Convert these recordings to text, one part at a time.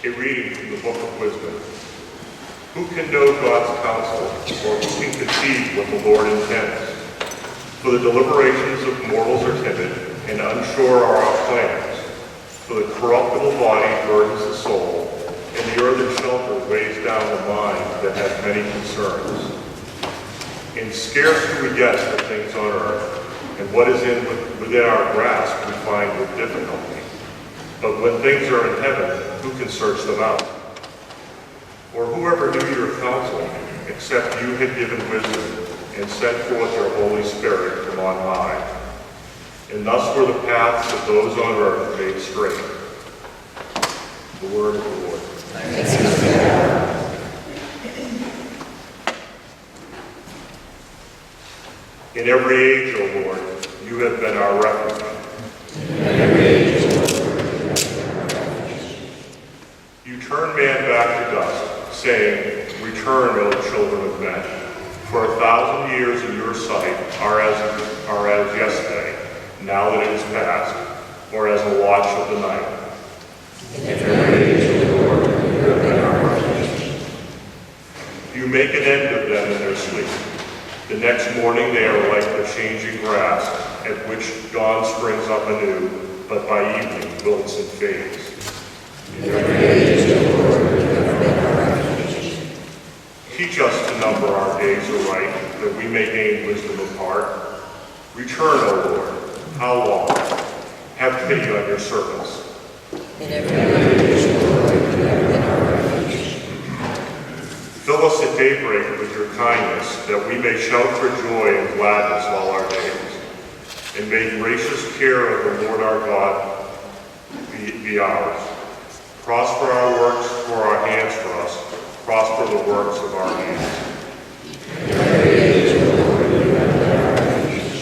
A reading from the Book of Wisdom. Who can know God's counsel, or who can conceive what the Lord intends? For the deliberations of mortals are timid, and unsure are our plans. For the corruptible body burdens the soul, and the earthen shelter weighs down the mind that has many concerns. And scarce do we guess the things on earth, and what is within our grasp we find with difficulty. But when things are in heaven, who can search them out? Or whoever knew your counsel, except you had given wisdom and sent forth your Holy Spirit from on high. And thus were the paths of those on earth made straight. The word of the Lord. Thanks be to God. In every age, O Lord, you have been our refuge. In every age, O Lord, you turn man back to dust, saying, Return, O children of men. For 1,000 years in your sight are as yesterday, now that it is past, or as a watch of the night. in every age, O Lord, you have been our refuge. You make an end of them in their sleep. The next morning they are like the changing grass, at which dawn springs up anew, but by evening wilts and fades. In every age, O Lord, you have been our refuge. Teach us to number our days aright, that we may gain wisdom of heart. Return, O Lord, how long? Have pity on your servants. In every age, O Lord, you have been our refuge. Fill us at daybreak with your kindness, that we may shout for joy and gladness all our days. And may gracious care of the Lord our God be ours. Prosper our works for our hands for us. Prosper the works of our hands. In every age, O Lord, you have been our refuge.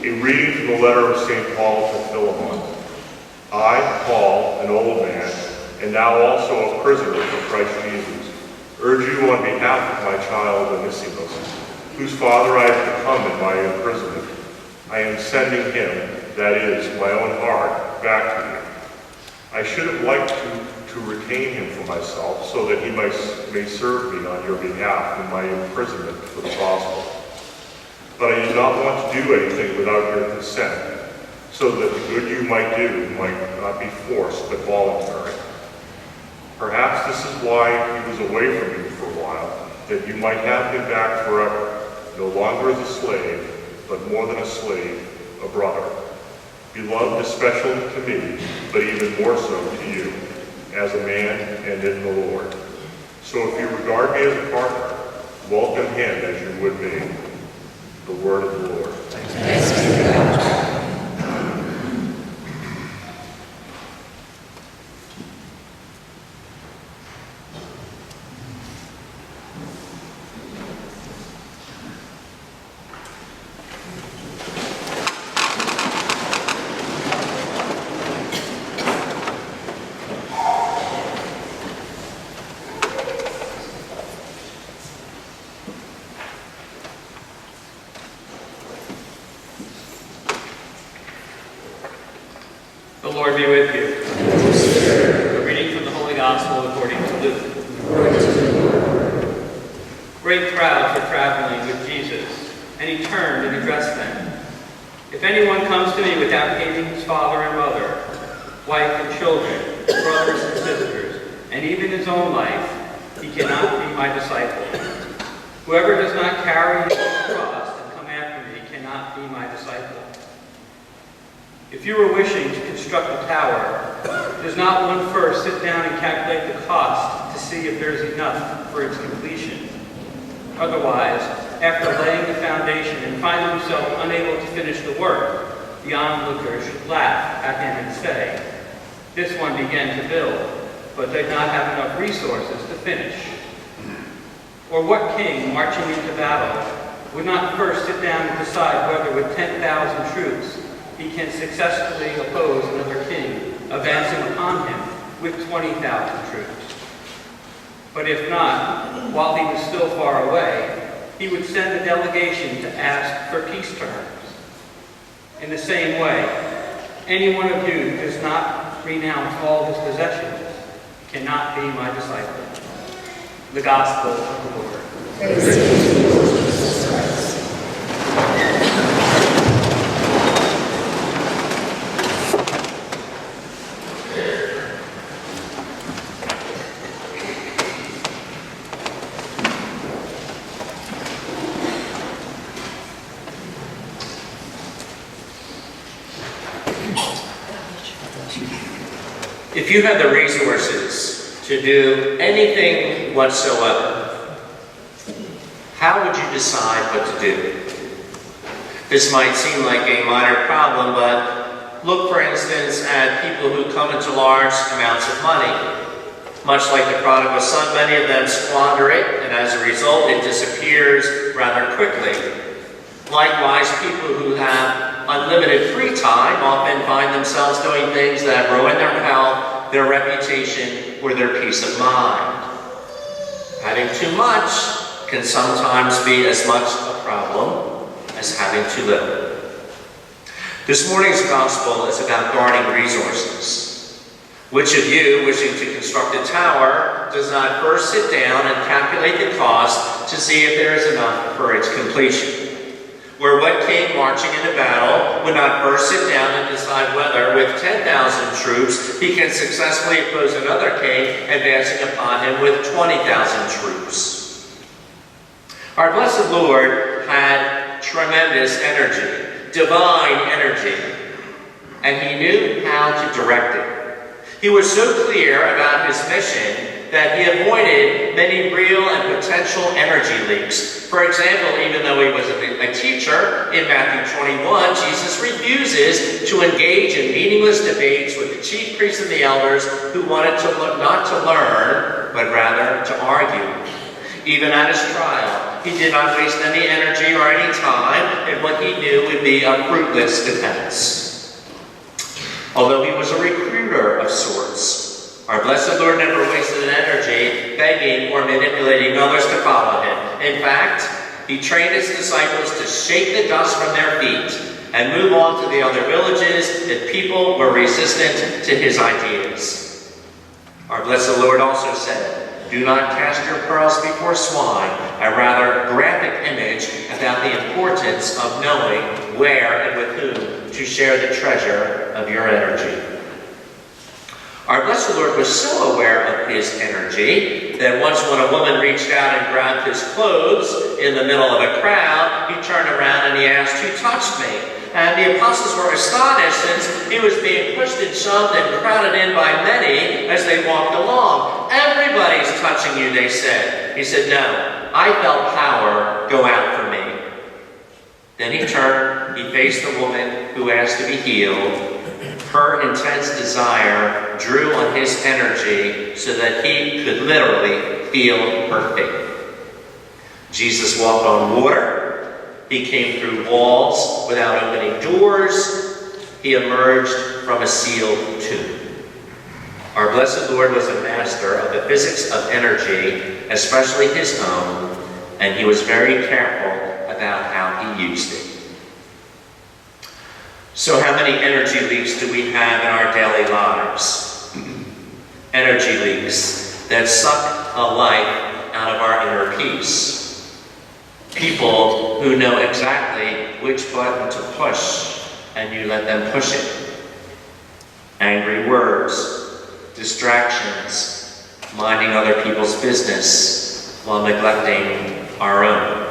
A reading from the letter of St. Paul to Philemon. I, Paul, an old man, and now also a prisoner for Christ Jesus, urge you on behalf of my child Onesimus, whose father I have become in my imprisonment. I am sending him, that is, my own heart, back to you. I should have liked to retain him for myself, so that he may serve me on your behalf in my imprisonment for the gospel. But I do not want to do anything without your consent, so that the good you might do might not be forced but voluntary. Perhaps this is why he was away from you for a while, that you might have him back forever, no longer as a slave, but more than a slave, a brother, beloved especially to me, but even more so to you, as a man and in the Lord. So if you regard me as a partner, welcome him as you would me. The word of the Lord. Thanks be to God. The Lord be with you. And with your spirit. A reading from the Holy Gospel according to Luke. Glory to you, Lord. Great crowds were traveling with Jesus, and he turned and addressed them. If anyone comes to me without hating his father and mother, wife and children, brothers and sisters, and even his own life, he cannot be my disciple. Whoever does not carry his own cross and come after me cannot be my disciple. If you were wishing to construct a tower, does not one first sit down and calculate the cost to see if there is enough for its completion? Otherwise, after laying the foundation and finding himself unable to finish the work, the onlookers should laugh at him and say, "This one began to build, but did not have enough resources to finish." Or what king marching into battle would not first sit down and decide whether with 10,000 troops he can successfully oppose another king advancing upon him with 20,000 troops? But if not, while he was still far away, he would send a delegation to ask for peace terms. In the same way, Any one of you who does not renounce all his possessions cannot be my disciple. The Gospel of the Lord. Praise to you, Lord Jesus Christ. If you had the resources to do anything whatsoever, how would you decide what to do? This might seem like a minor problem, but look, for instance, at people who come into large amounts of money. Much like the prodigal son, many of them squander it, and as a result, it disappears rather quickly. Likewise, people who have unlimited free time often find themselves doing things that ruin their health, their reputation, or their peace of mind. Having too much can sometimes be as much a problem as having too little. This morning's gospel is about guarding resources. Which of you, wishing to construct a tower, does not first sit down and calculate the cost to see if there is enough for its completion? Where what king marching into battle would not first sit down and decide whether, with 10,000 troops, he can successfully oppose another king advancing upon him with 20,000 troops. Our blessed Lord had tremendous energy, divine energy, and he knew how to direct it. He was so clear about his mission that he avoided many real and potential energy leaks. For example, even though he was a teacher, in Matthew 21, Jesus refuses to engage in meaningless debates with the chief priests and the elders who wanted not to learn, but rather to argue. Even at his trial, he did not waste any energy or any time in what he knew would be a fruitless defense. Although he was a recruiter of sorts, our blessed Lord never wasted an energy begging or manipulating others to follow him. In fact, he trained his disciples to shake the dust from their feet and move on to the other villages if people were resistant to his ideas. Our blessed Lord also said, "Do not cast your pearls before swine," a rather graphic image about the importance of knowing where and with whom to share the treasure of your energy. Our blessed Lord was so aware of his energy that once when a woman reached out and grabbed his clothes in the middle of a crowd, he turned around and he asked, "Who touched me?" And the apostles were astonished since he was being pushed and shoved and crowded in by many as they walked along. "Everybody's touching you," they said. He said, "No, I felt power go out from me." Then he turned, he faced the woman who asked to be healed. Her intense desire drew on his energy so that he could literally feel her faith. Jesus walked on water. He came through walls without opening doors. He emerged from a sealed tomb. Our blessed Lord was a master of the physics of energy, especially his own, and he was very careful about how he used it. So how many energy leaks do we have in our daily lives? Energy leaks that suck a life out of our inner peace. People who know exactly which button to push, and you let them push it. Angry words, distractions, minding other people's business while neglecting our own.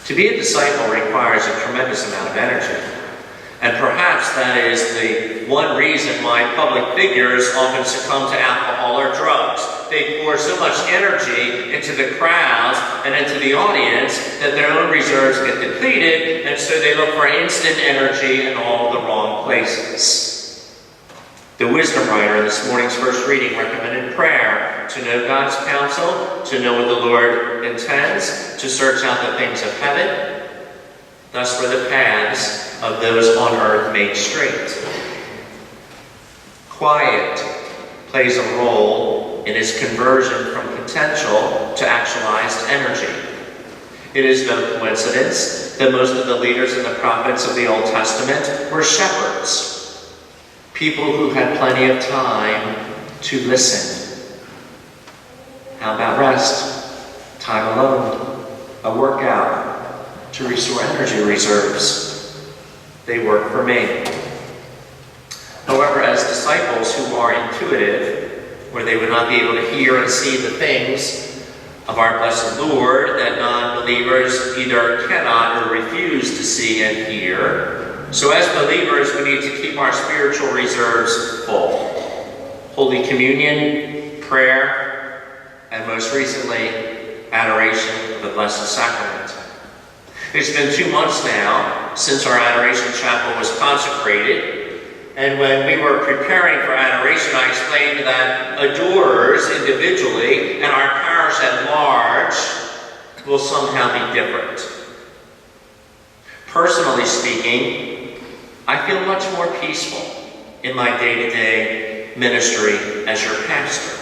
To be a disciple requires a tremendous amount of energy. And perhaps that is the one reason why public figures often succumb to alcohol or drugs. They pour so much energy into the crowds and into the audience that their own reserves get depleted, and so they look for instant energy in all the wrong places. The wisdom writer in this morning's first reading recommended prayer to know God's counsel, to know what the Lord intends, to search out the things of heaven. Thus were the paths of those on earth made straight. Quiet plays a role in its conversion from potential to actualized energy. It is no coincidence that most of the leaders and the prophets of the Old Testament were shepherds, people who had plenty of time to listen. How about rest? Time alone, a workout to restore energy reserves. They work for me. However, as disciples who are intuitive, where they would not be able to hear and see the things of our blessed Lord that non-believers either cannot or refuse to see and hear, so as believers we need to keep our spiritual reserves full. Holy Communion, prayer, and most recently, adoration of the Blessed Sacrament. It's been 2 months now since our Adoration Chapel was consecrated, and when we were preparing for adoration, I explained that adorers individually and our parish at large will somehow be different. Personally speaking, I feel much more peaceful in my day-to-day ministry as your pastor.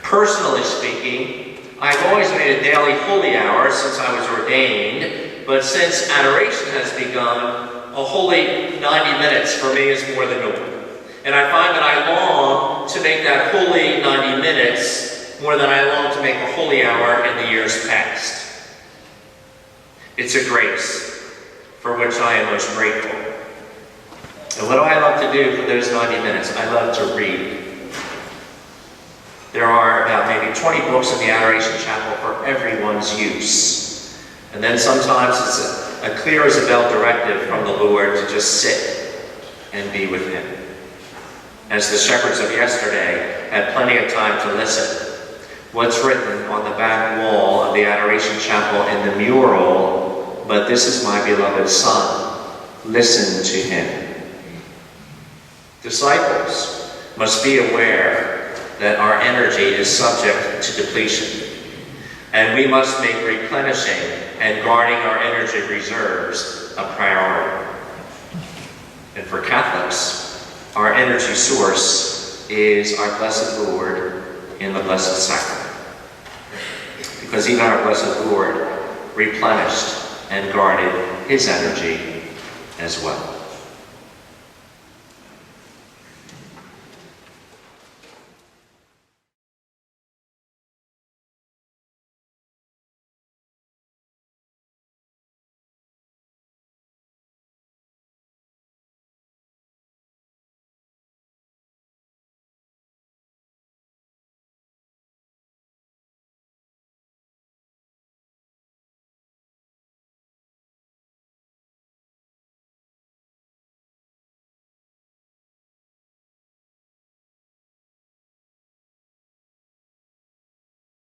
Personally speaking, I've always made a daily holy hour since I was ordained, but since adoration has begun, a holy 90 minutes for me is more than normal. And I find that I long to make that holy 90 minutes more than I long to make a holy hour in the years past. It's a grace for which I am most grateful. And what do I love to do for those 90 minutes? I love to read. There are about maybe 20 books in the Adoration Chapel for everyone's use. And then sometimes it's a clear as a bell directive from the Lord to just sit and be with Him. As the shepherds of yesterday had plenty of time to listen, what's written on the back wall of the Adoration Chapel in the mural, "But this is my beloved Son, listen to Him." Disciples must be aware that our energy is subject to depletion, and we must make replenishing and guarding our energy reserves a priority. And for Catholics, our energy source is our blessed Lord in the Blessed Sacrament. Because even our blessed Lord replenished and guarded His energy as well.